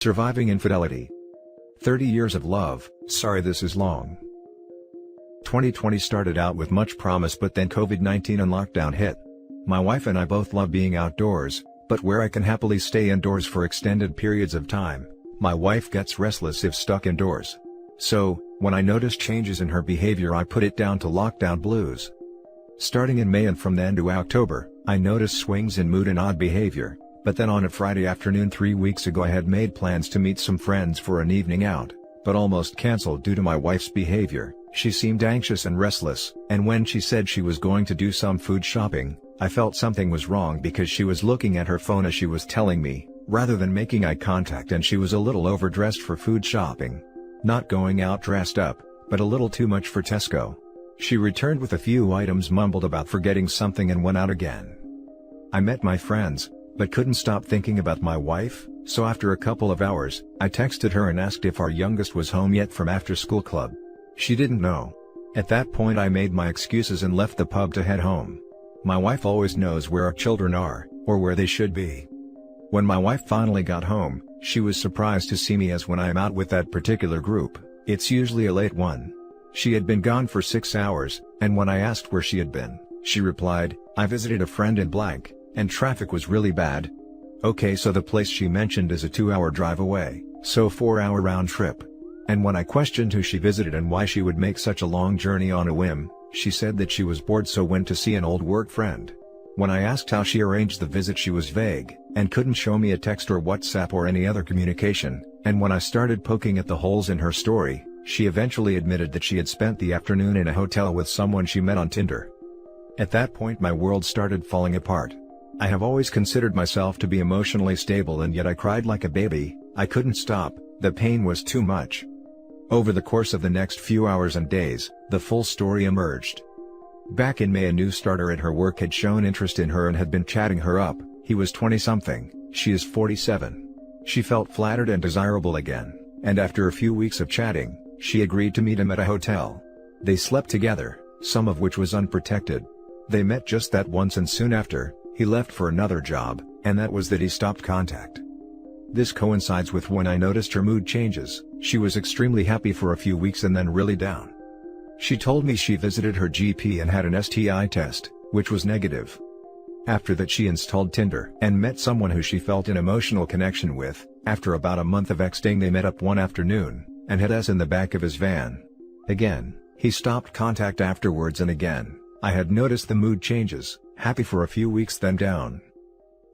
Surviving infidelity. 30 years of love. Sorry this is long. 2020 started out with much promise, but then COVID-19 and lockdown hit. My wife and I both love being outdoors, but where I can happily stay indoors for extended periods of time, my wife gets restless if stuck indoors. So, when I noticed changes in her behavior, I put it down to lockdown blues. Starting in May and from then to October, I noticed swings in mood and odd behavior. But then on a Friday afternoon 3 weeks ago I had made plans to meet some friends for an evening out, but almost cancelled due to my wife's behavior. She seemed anxious and restless, and when she said she was going to do some food shopping, I felt something was wrong because she was looking at her phone as she was telling me, rather than making eye contact, and she was a little overdressed for food shopping. Not going out dressed up, but a little too much for Tesco. She returned with a few items, mumbled about forgetting something, and went out again. I met my friends, but couldn't stop thinking about my wife, so after a couple of hours, I texted her and asked if our youngest was home yet from after school club. She didn't know. At that point I made my excuses and left the pub to head home. My wife always knows where our children are, or where they should be. When my wife finally got home, she was surprised to see me, as when I am out with that particular group, it's usually a late one. She had been gone for 6 hours, and when I asked where she had been, she replied, "I visited a friend in blank, and traffic was really bad." Okay, so the place she mentioned is a 2-hour drive away, so 4-hour round trip. And when I questioned who she visited and why she would make such a long journey on a whim, she said that she was bored, so went to see an old work friend. When I asked how she arranged the visit, she was vague, and couldn't show me a text or WhatsApp or any other communication, and when I started poking at the holes in her story, she eventually admitted that she had spent the afternoon in a hotel with someone she met on Tinder. At that point my world started falling apart. I have always considered myself to be emotionally stable, and yet I cried like a baby. I couldn't stop, the pain was too much. Over the course of the next few hours and days, the full story emerged. Back in May, a new starter at her work had shown interest in her and had been chatting her up. He was 20-something, she is 47. She felt flattered and desirable again, and after a few weeks of chatting, she agreed to meet him at a hotel. They slept together, some of which was unprotected. They met just that once, and soon after, he left for another job, and that was that he stopped contact. This coincides with when I noticed her mood changes. She was extremely happy for a few weeks and then really down. She told me she visited her GP and had an STI test, which was negative. After that she installed Tinder and met someone who she felt an emotional connection with. After about a month of texting they met up one afternoon, and had us in the back of his van. Again, he stopped contact afterwards, and again, I had noticed the mood changes. Happy for a few weeks then down.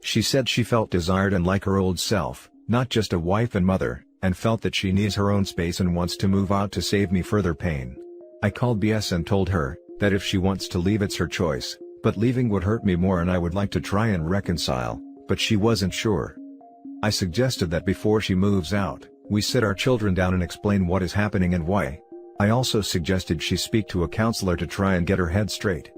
She said she felt desired and like her old self, not just a wife and mother, and felt that she needs her own space and wants to move out to save me further pain. I called BS and told her that if she wants to leave it's her choice, but leaving would hurt me more and I would like to try and reconcile, but she wasn't sure. I suggested that before she moves out, we sit our children down and explain what is happening and why. I also suggested she speak to a counselor to try and get her head straight.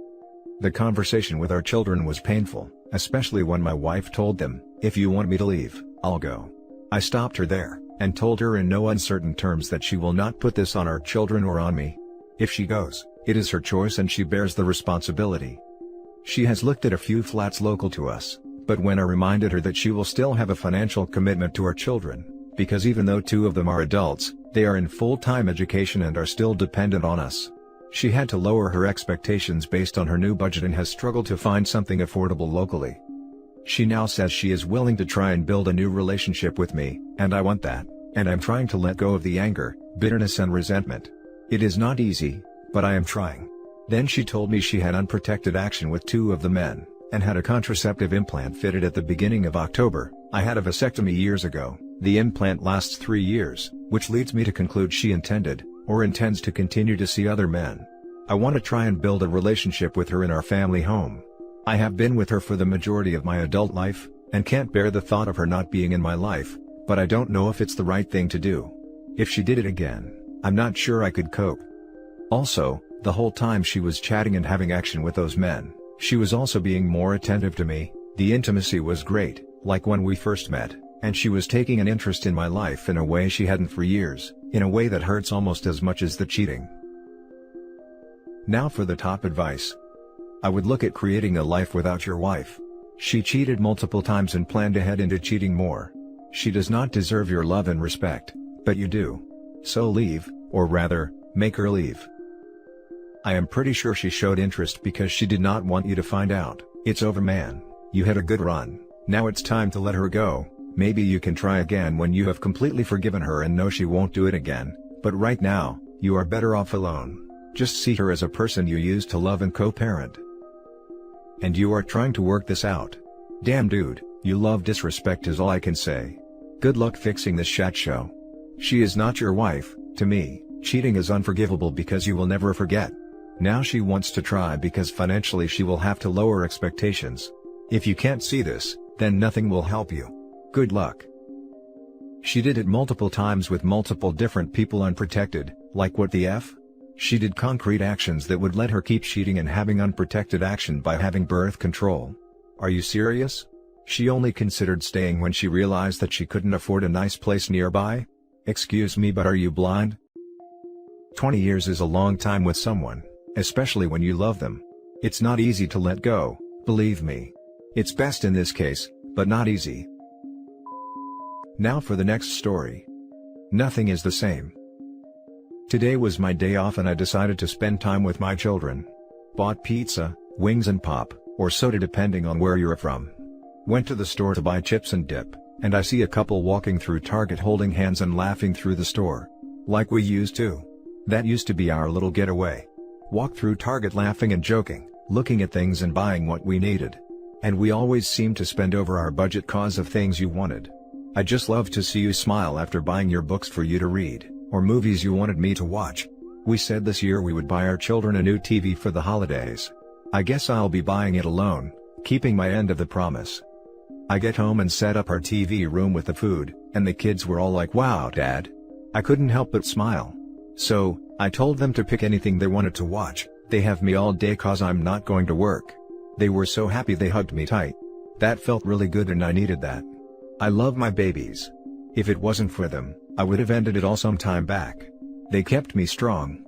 The conversation with our children was painful, especially when my wife told them, "If you want me to leave, I'll go." I stopped her there, and told her in no uncertain terms that she will not put this on our children or on me. If she goes, it is her choice and she bears the responsibility. She has looked at a few flats local to us, but when I reminded her that she will still have a financial commitment to our children, because even though 2 of them are adults, they are in full-time education and are still dependent on us. She had to lower her expectations based on her new budget and has struggled to find something affordable locally. She now says she is willing to try and build a new relationship with me, and I want that, and I'm trying to let go of the anger, bitterness and resentment. It is not easy, but I am trying. Then she told me she had unprotected action with 2 of the men, and had a contraceptive implant fitted at the beginning of October. I had a vasectomy years ago. The implant lasts 3 years, which leads me to conclude she intended, or intends to continue to see other men. I want to try and build a relationship with her in our family home. I have been with her for the majority of my adult life, and can't bear the thought of her not being in my life, but I don't know if it's the right thing to do. If she did it again, I'm not sure I could cope. Also, the whole time she was chatting and having action with those men, she was also being more attentive to me. The intimacy was great, like when we first met, and she was taking an interest in my life in a way she hadn't for years, in a way that hurts almost as much as the cheating. Now for the top advice. I would look at creating a life without your wife. She cheated multiple times and planned to head into cheating more. She does not deserve your love and respect, but you do. So leave, or rather, make her leave. I am pretty sure she showed interest because she did not want you to find out. It's over, man. You had a good run, now it's time to let her go. Maybe you can try again when you have completely forgiven her and know she won't do it again, but right now, you are better off alone. Just see her as a person you used to love and co-parent. And you are trying to work this out. Damn dude, you love disrespect is all I can say. Good luck fixing this shat show. She is not your wife. To me, cheating is unforgivable because you will never forget. Now she wants to try because financially she will have to lower expectations. If you can't see this, then nothing will help you. Good luck. She did it multiple times with multiple different people unprotected, like what the F? She did concrete actions that would let her keep cheating and having unprotected action by having birth control. Are you serious? She only considered staying when she realized that she couldn't afford a nice place nearby? Excuse me, but are you blind? 20 years is a long time with someone, especially when you love them. It's not easy to let go, believe me. It's best in this case, but not easy. Now for the next story. Nothing is the same. Today was my day off and I decided to spend time with my children. Bought pizza, wings and pop, or soda depending on where you're from. Went to the store to buy chips and dip, and I see a couple walking through Target holding hands and laughing through the store. Like we used to. That used to be our little getaway. Walk through Target laughing and joking, looking at things and buying what we needed. And we always seemed to spend over our budget cause of things you wanted. I just love to see you smile after buying your books for you to read, or movies you wanted me to watch. We said this year we would buy our children a new TV for the holidays. I guess I'll be buying it alone, keeping my end of the promise. I get home and set up our TV room with the food, and the kids were all like, "Wow, Dad." I couldn't help but smile. So, I told them to pick anything they wanted to watch. They have me all day cause I'm not going to work. They were so happy they hugged me tight. That felt really good and I needed that. I love my babies. If it wasn't for them, I would have ended it all some time back. They kept me strong.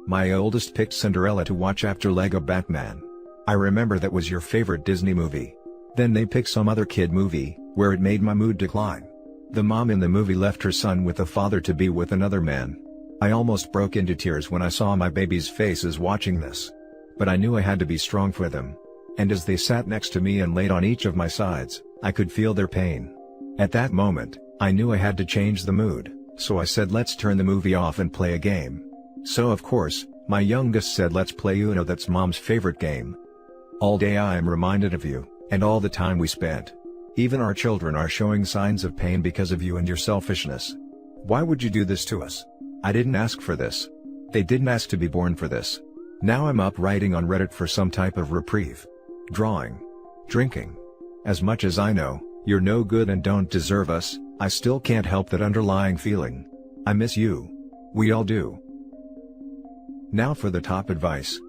My oldest picked Cinderella to watch after Lego Batman. I remember that was your favorite Disney movie. Then they picked some other kid movie, where it made my mood decline. The mom in the movie left her son with the father to be with another man. I almost broke into tears when I saw my babies' faces watching this. But I knew I had to be strong for them. And as they sat next to me and laid on each of my sides, I could feel their pain. At that moment, I knew I had to change the mood, so I said let's turn the movie off and play a game. So of course, my youngest said let's play Uno, that's Mom's favorite game. All day I am reminded of you, and all the time we spent. Even our children are showing signs of pain because of you and your selfishness. Why would you do this to us? I didn't ask for this. They didn't ask to be born for this. Now I'm up writing on Reddit for some type of reprieve. Drawing. Drinking. As much as I know, you're no good and don't deserve us, I still can't help that underlying feeling. I miss you. We all do. Now for the top advice.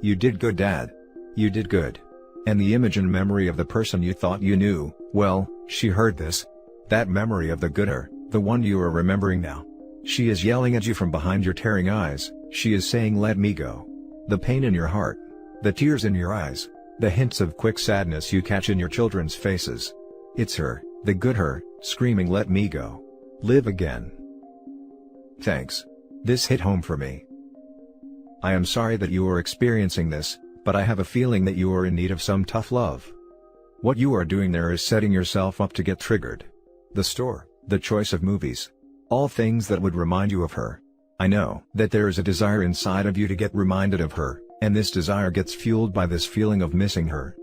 You did good, Dad. You did good. And the image and memory of the person you thought you knew, well, she heard this. That memory of the good her, the one you are remembering now. She is yelling at you from behind your tearing eyes, she is saying let me go. The pain in your heart. The tears in your eyes. The hints of quick sadness you catch in your children's faces. It's her, the good her, screaming let me go. Live again. Thanks. This hit home for me. I am sorry that you are experiencing this, but I have a feeling that you are in need of some tough love. What you are doing there is setting yourself up to get triggered. The store, the choice of movies. All things that would remind you of her. I know that there is a desire inside of you to get reminded of her, and this desire gets fueled by this feeling of missing her.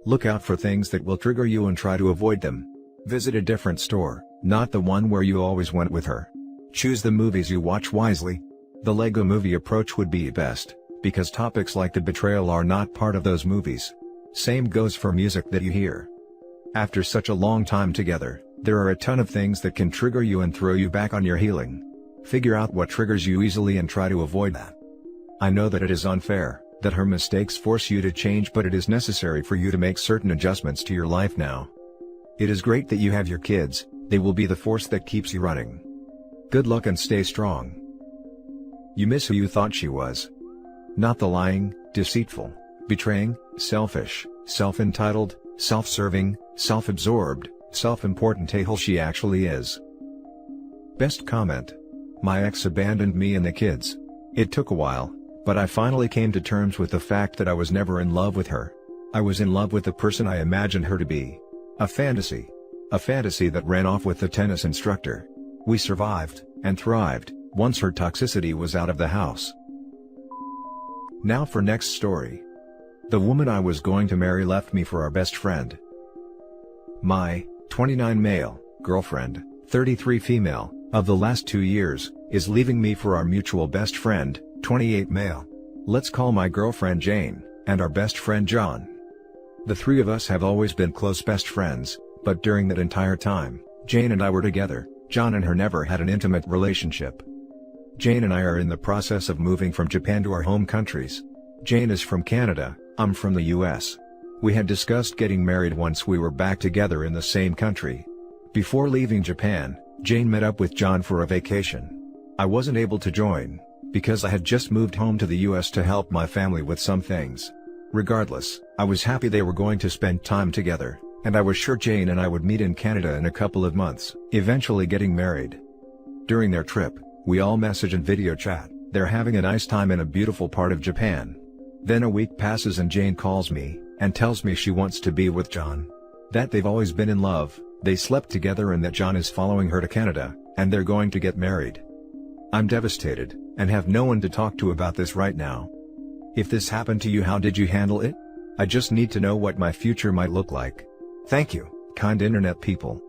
Look out for things that will trigger you and try to avoid them. Visit a different store, not the one where you always went with her. Choose the movies you watch wisely. The Lego movie approach would be best, because topics like the betrayal are not part of those movies. Same goes for music that you hear. After such a long time together, there are a ton of things that can trigger you and throw you back on your healing. Figure out what triggers you easily and try to avoid that. I know that it is unfair, that her mistakes force you to change, but it is necessary for you to make certain adjustments to your life now. It is great that you have your kids, they will be the force that keeps you running. Good luck and stay strong. You miss who you thought she was. Not the lying, deceitful, betraying, selfish, self-entitled, self-serving, self-absorbed, Self-important a-hole she actually is. Best comment. My ex abandoned me and the kids. It took a while, but I finally came to terms with the fact that I was never in love with her. I was in love with the person I imagined her to be. A fantasy. A fantasy that ran off with the tennis instructor. We survived, and thrived, once her toxicity was out of the house. Now for next story. The woman I was going to marry left me for our best friend. My 29 male girlfriend, 33 female, of the last 2 years, is leaving me for our mutual best friend, 28 male. Let's call my girlfriend Jane, and our best friend John. The three of us have always been close best friends, but during that entire time, Jane and I were together. John and her never had an intimate relationship. Jane and I are in the process of moving from Japan to our home countries. Jane is from Canada, I'm from the US. We had discussed getting married once we were back together in the same country. Before leaving Japan, Jane met up with John for a vacation. I wasn't able to join, because I had just moved home to the US to help my family with some things. Regardless, I was happy they were going to spend time together, and I was sure Jane and I would meet in Canada in a couple of months, eventually getting married. During their trip, we all message and video chat. They're having a nice time in a beautiful part of Japan. Then a week passes and Jane calls me, and tells me she wants to be with John. That they've always been in love, they slept together and that John is following her to Canada, and they're going to get married. I'm devastated, and have no one to talk to about this right now. If this happened to you, how did you handle it? I just need to know what my future might look like. Thank you, kind internet people.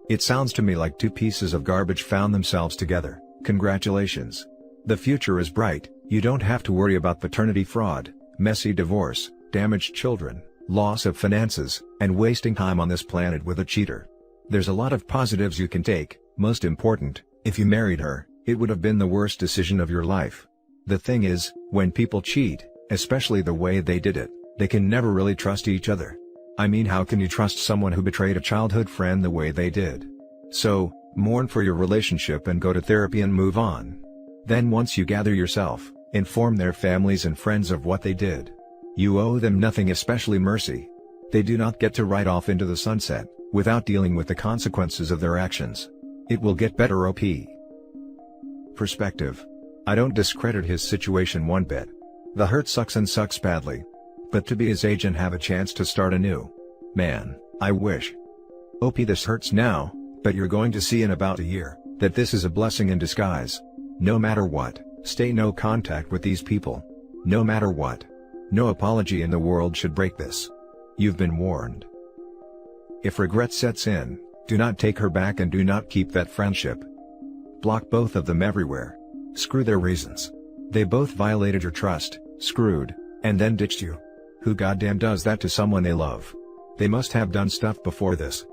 It sounds to me like two pieces of garbage found themselves together. Congratulations. The future is bright, you don't have to worry about paternity fraud, messy divorce, damaged children, loss of finances, and wasting time on this planet with a cheater. There's a lot of positives you can take. Most important, if you married her, it would have been the worst decision of your life. The thing is, when people cheat, especially the way they did it, they can never really trust each other. I mean, how can you trust someone who betrayed a childhood friend the way they did? So, mourn for your relationship and go to therapy and move on. Then once you gather yourself, inform their families and friends of what they did. You owe them nothing, especially mercy. They do not get to ride off into the sunset, without dealing with the consequences of their actions. It will get better. OP. Perspective. I don't discredit his situation one bit. The hurt sucks and sucks badly. But to be his age and have a chance to start anew. Man, I wish. OP, this hurts now, but you're going to see in about a year, that this is a blessing in disguise. No matter what, stay no contact with these people. No matter what. No apology in the world should break this. You've been warned. If regret sets in, do not take her back and do not keep that friendship. Block both of them everywhere. Screw their reasons. They both violated your trust, screwed, and then ditched you. Who goddamn does that to someone they love? They must have done stuff before this.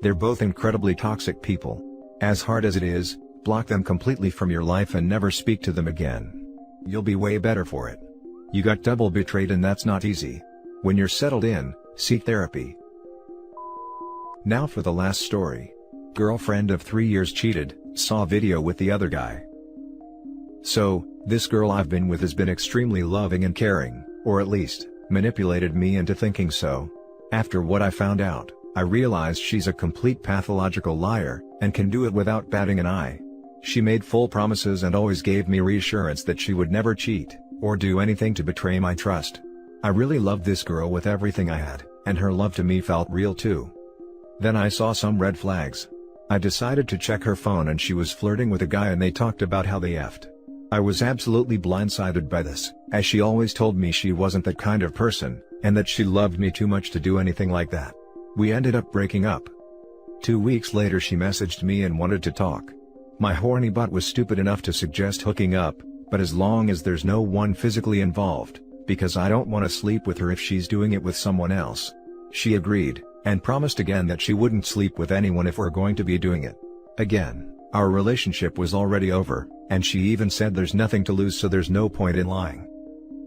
They're both incredibly toxic people. As hard as it is, block them completely from your life and never speak to them again. You'll be way better for it. You got double betrayed and that's not easy. When you're settled in, seek therapy. Now for the last story. Girlfriend of 3 years cheated, saw video with the other guy. So, this girl I've been with has been extremely loving and caring, or at least, manipulated me into thinking so. After what I found out, I realized she's a complete pathological liar, and can do it without batting an eye. She made full promises and always gave me reassurance that she would never cheat, or do anything to betray my trust. I really loved this girl with everything I had, and her love to me felt real too. Then I saw some red flags. I decided to check her phone and she was flirting with a guy and they talked about how they effed. I was absolutely blindsided by this, as she always told me she wasn't that kind of person, and that she loved me too much to do anything like that. We ended up breaking up. 2 weeks later she messaged me and wanted to talk. My horny butt was stupid enough to suggest hooking up, but as long as there's no one physically involved, because I don't want to sleep with her if she's doing it with someone else. She agreed, and promised again that she wouldn't sleep with anyone if we're going to be doing it. Again, our relationship was already over, and she even said there's nothing to lose so there's no point in lying.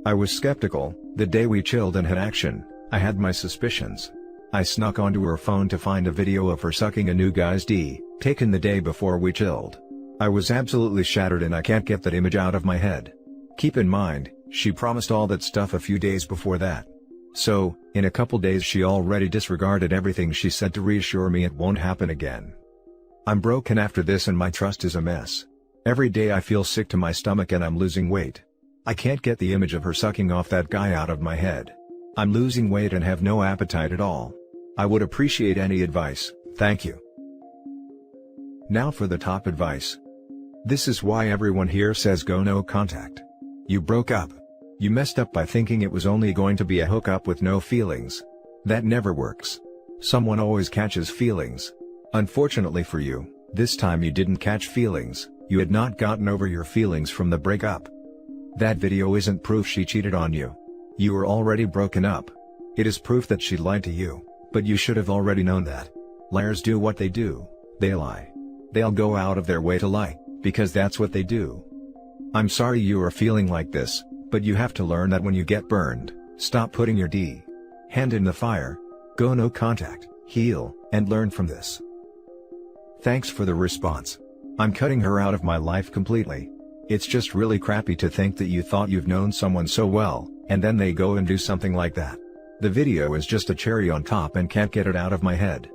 I was skeptical. The day we chilled and had action, I had my suspicions. I snuck onto her phone to find a video of her sucking a new guy's D, taken the day before we chilled. I was absolutely shattered and I can't get that image out of my head. Keep in mind, she promised all that stuff a few days before that. So, in a couple days she already disregarded everything she said to reassure me it won't happen again. I'm broken after this and my trust is a mess. Every day I feel sick to my stomach and I'm losing weight. I can't get the image of her sucking off that guy out of my head. I'm losing weight and have no appetite at all. I would appreciate any advice, thank you. Now for the top advice. This is why everyone here says go no contact. You broke up. You messed up by thinking it was only going to be a hookup with no feelings. That never works. Someone always catches feelings. Unfortunately for you, this time you didn't catch feelings, you had not gotten over your feelings from the breakup. That video isn't proof she cheated on you. You were already broken up. It is proof that she lied to you, but you should have already known that. Liars do what they do, they lie. They'll go out of their way to lie, because that's what they do. I'm sorry you are feeling like this, but you have to learn that when you get burned, stop putting your hand in the fire. Go no contact, heal, and learn from this. Thanks for the response. I'm cutting her out of my life completely. It's just really crappy to think that you thought you've known someone so well, and then they go and do something like that. The video is just a cherry on top and can't get it out of my head.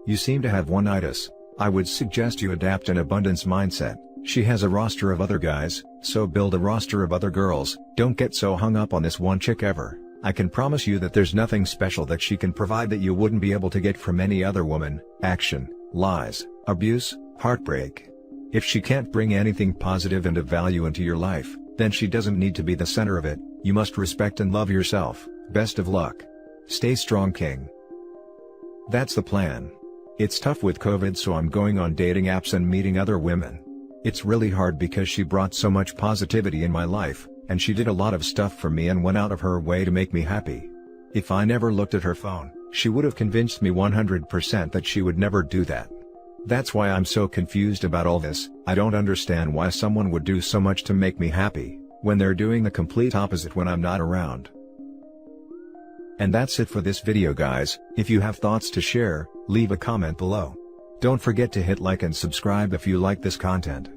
You seem to have one-itis. I would suggest you adapt an abundance mindset. She has a roster of other guys, so build a roster of other girls. Don't get so hung up on this one chick ever. I can promise you that there's nothing special that she can provide that you wouldn't be able to get from any other woman. Action, lies, abuse, heartbreak. If she can't bring anything positive and of value into your life, then she doesn't need to be the center of it. You must respect and love yourself. Best of luck. Stay strong, King. That's the plan. It's tough with COVID, so I'm going on dating apps and meeting other women. It's really hard because she brought so much positivity in my life, and she did a lot of stuff for me and went out of her way to make me happy. If I never looked at her phone, she would have convinced me 100% that she would never do that. That's why I'm so confused about all this. I don't understand why someone would do so much to make me happy, when they're doing the complete opposite when I'm not around. And that's it for this video, guys. If you have thoughts to share, leave a comment below. Don't forget to hit like and subscribe if you like this content.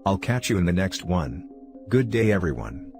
I'll catch you in the next one. Good day, everyone.